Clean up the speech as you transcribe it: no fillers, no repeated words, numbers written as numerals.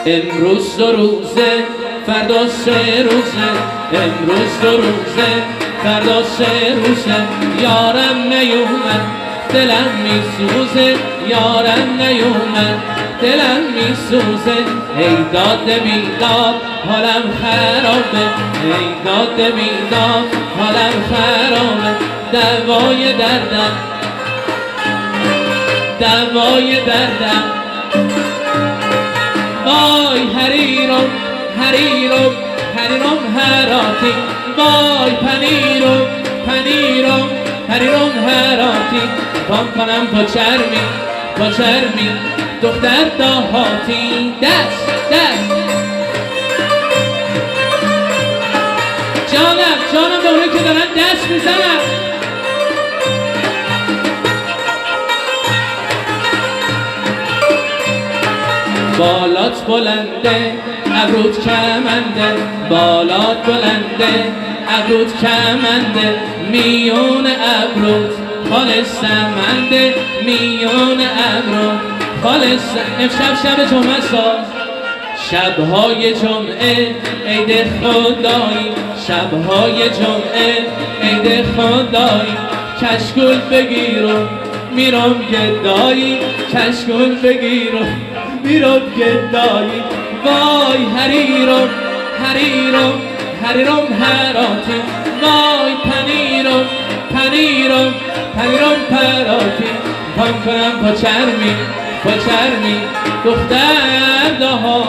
امروز دو روزه فردا سه روزه، امروز دو روزه فردا سه روزه، یارم نیومد دلم میسوزه، یارم نیومد دلم میسوزه. ای داد بیداد حالم خرابه، ای داد بیداد حالم خرابه. دوای دردم، دوای دردم. وای حریرم حریرم حریرم هراتی، وای پنیرم پنیرم پنیرم هراتی. پام کنم با چرمی با چرمی دختر دهاتی. دست دست جانم جانم به اونایی که دارن دست میزنن. بالات بلنده ابروت کمنده، بالات بلنده ابروت کمنده، میون ابروت خالص سمنده، میون ابروت خالص. امشب شب جمعه ساز، شبهای جمعه عید خدایی، شبهای جمعه عید خدایی. کشکول بگیرم میرم گدایی، کشکول بگیرم میرم گدایی. وای حریرم حریرم حریرم هراتی، وای پنیرم پنیرم پنیرم پراتی. پام کنم با چرمی با چرمی دختر دهاتی.